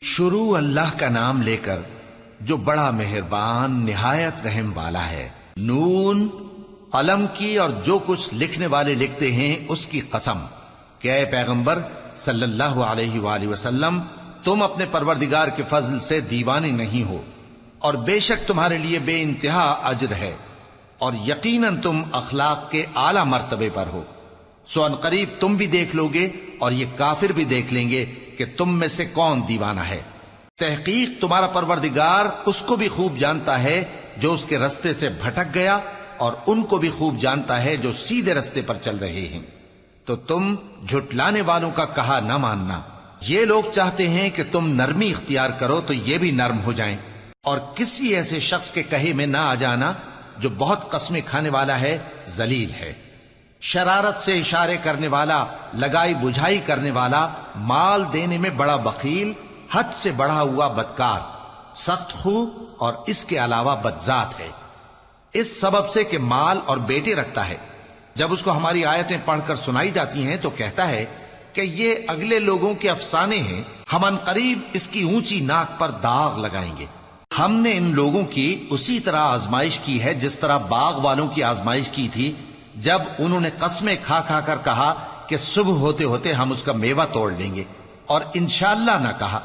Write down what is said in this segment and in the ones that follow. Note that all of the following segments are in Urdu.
شروع اللہ کا نام لے کر جو بڑا مہربان نہایت رحم والا ہے۔ نون، قلم کی اور جو کچھ لکھنے والے لکھتے ہیں اس کی قسم کہ اے پیغمبر صلی اللہ علیہ وآلہ وسلم، تم اپنے پروردگار کے فضل سے دیوانے نہیں ہو، اور بے شک تمہارے لیے بے انتہا اجر ہے، اور یقیناً تم اخلاق کے اعلی مرتبے پر ہو۔ سو ان قریب تم بھی دیکھ لو گے اور یہ کافر بھی دیکھ لیں گے کہ تم میں سے کون دیوانہ ہے۔ تحقیق تمہارا پروردگار اس کو بھی خوب جانتا ہے جو اس کے رستے سے بھٹک گیا، اور ان کو بھی خوب جانتا ہے جو سیدھے رستے پر چل رہے ہیں۔ تو تم جھٹلانے والوں کا کہا نہ ماننا۔ یہ لوگ چاہتے ہیں کہ تم نرمی اختیار کرو تو یہ بھی نرم ہو جائیں، اور کسی ایسے شخص کے کہے میں نہ آ جانا جو بہت قسمیں کھانے والا ہے، ذلیل ہے، شرارت سے اشارے کرنے والا، لگائی بجھائی کرنے والا، مال دینے میں بڑا بخیل، حد سے بڑھا ہوا بدکار، سخت خو اور اس کے علاوہ بدذات ہے، اس سبب سے کہ مال اور بیٹے رکھتا ہے۔ جب اس کو ہماری آیتیں پڑھ کر سنائی جاتی ہیں تو کہتا ہے کہ یہ اگلے لوگوں کے افسانے ہیں، ہم ان قریب اس کی اونچی ناک پر داغ لگائیں گے۔ ہم نے ان لوگوں کی اسی طرح آزمائش کی ہے جس طرح باغ والوں کی آزمائش کی تھی، جب انہوں نے قسمیں کھا کھا کر کہا کہ صبح ہوتے ہوتے ہم اس کا میوہ توڑ لیں گے، اور انشاءاللہ نہ کہا۔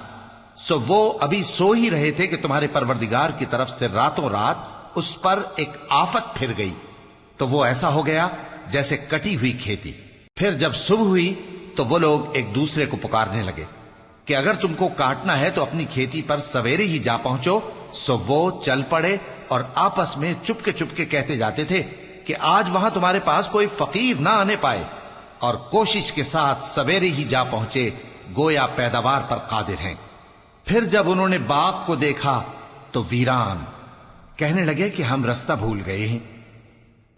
سو وہ ابھی سو ہی رہے تھے کہ تمہارے پروردگار کی طرف سے راتوں رات اس پر ایک آفت پھر گئی، تو وہ ایسا ہو گیا جیسے کٹی ہوئی کھیتی۔ پھر جب صبح ہوئی تو وہ لوگ ایک دوسرے کو پکارنے لگے کہ اگر تم کو کاٹنا ہے تو اپنی کھیتی پر سویرے ہی جا پہنچو۔ سو وہ چل پڑے اور آپس میں چپ کے کہتے جاتے تھے کہ آج وہاں تمہارے پاس کوئی فقیر نہ آنے پائے، اور کوشش کے ساتھ سویرے ہی جا پہنچے، گویا پیداوار پر قادر ہیں۔ پھر جب انہوں نے باغ کو دیکھا تو ویران، کہنے لگے کہ ہم رستہ بھول گئے ہیں،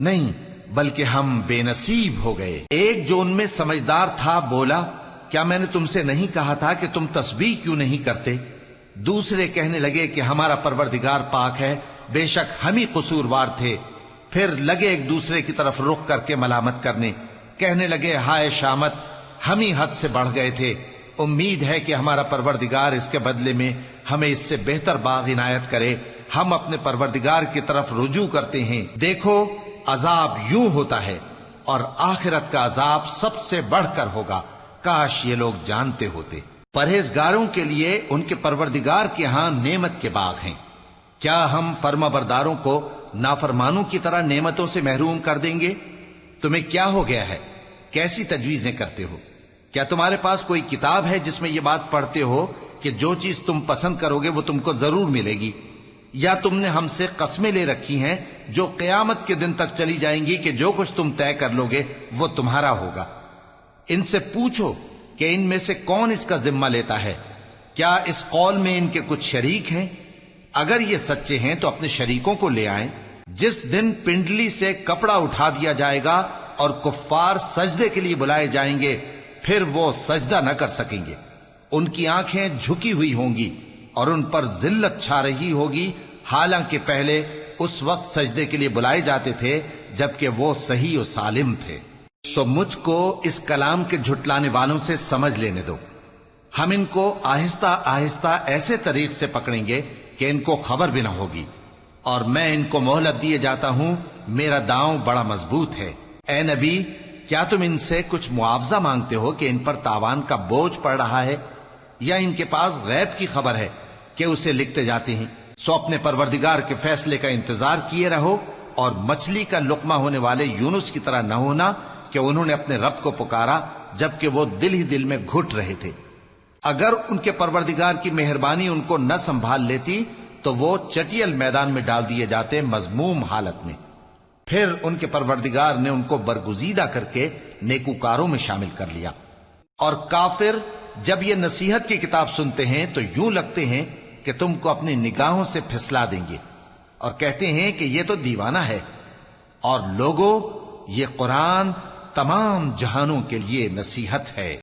نہیں بلکہ ہم بے نصیب ہو گئے۔ ایک جو ان میں سمجھدار تھا بولا، کیا میں نے تم سے نہیں کہا تھا کہ تم تسبیح کیوں نہیں کرتے؟ دوسرے کہنے لگے کہ ہمارا پروردگار پاک ہے، بے شک ہم ہی قصوروار تھے۔ پھر لگے ایک دوسرے کی طرف رخ کر کے ملامت کرنے، کہنے لگے ہائے شامت، ہم ہی حد سے بڑھ گئے تھے، امید ہے کہ ہمارا پروردگار اس کے بدلے میں ہمیں اس سے بہتر باغ عنایت کرے۔ ہم اپنے پروردگار کی طرف رجوع کرتے ہیں، دیکھو عذاب یوں ہوتا ہے، اور آخرت کا عذاب سب سے بڑھ کر ہوگا، کاش یہ لوگ جانتے ہوتے۔ پرہیزگاروں کے لیے ان کے پروردگار کے ہاں نعمت کے باغ ہیں۔ کیا ہم فرما برداروں کو نافرمانوں کی طرح نعمتوں سے محروم کر دیں گے؟ تمہیں کیا ہو گیا ہے؟ کیسی تجویزیں کرتے ہو؟ کیا تمہارے پاس کوئی کتاب ہے جس میں یہ بات پڑھتے ہو کہ جو چیز تم پسند کرو گے وہ تم کو ضرور ملے گی؟ یا تم نے ہم سے قسمیں لے رکھی ہیں جو قیامت کے دن تک چلی جائیں گی کہ جو کچھ تم طے کر لو گے وہ تمہارا ہوگا؟ ان سے پوچھو کہ ان میں سے کون اس کا ذمہ لیتا ہے؟ کیا اس قول میں ان کے کچھ شریک ہیں؟ اگر یہ سچے ہیں تو اپنے شریکوں کو لے آئیں۔ جس دن پنڈلی سے کپڑا اٹھا دیا جائے گا اور کفار سجدے کے لیے بلائے جائیں گے، پھر وہ سجدہ نہ کر سکیں گے، ان کی آنکھیں جھکی ہوئی ہوں گی اور ان پر ذلت چھا رہی ہوگی، حالانکہ پہلے اس وقت سجدے کے لیے بلائے جاتے تھے جبکہ وہ صحیح و سالم تھے۔ سو مجھ کو اس کلام کے جھٹلانے والوں سے سمجھ لینے دو، ہم ان کو آہستہ آہستہ ایسے طریق سے پکڑیں گے کہ ان کو خبر بھی نہ ہوگی، اور میں ان کو مہلت دیے جاتا ہوں، میرا داؤں بڑا مضبوط ہے۔ اے نبی، کیا تم ان سے کچھ معاوضہ مانگتے ہو کہ ان پر تاوان کا بوجھ پڑ رہا ہے، یا ان کے پاس غیب کی خبر ہے کہ اسے لکھتے جاتے ہیں؟ سو اپنے پروردگار کے فیصلے کا انتظار کیے رہو، اور مچھلی کا لقمہ ہونے والے یونس کی طرح نہ ہونا کہ انہوں نے اپنے رب کو پکارا جبکہ وہ دل ہی دل میں گھٹ رہے تھے۔ اگر ان کے پروردگار کی مہربانی ان کو نہ سنبھال لیتی تو وہ چٹیل میدان میں ڈال دیے جاتے مذموم حالت میں۔ پھر ان کے پروردگار نے ان کو برگزیدہ کر کے نیکوکاروں میں شامل کر لیا۔ اور کافر جب یہ نصیحت کی کتاب سنتے ہیں تو یوں لگتے ہیں کہ تم کو اپنی نگاہوں سے پھسلا دیں گے، اور کہتے ہیں کہ یہ تو دیوانہ ہے۔ اور لوگوں، یہ قرآن تمام جہانوں کے لیے نصیحت ہے۔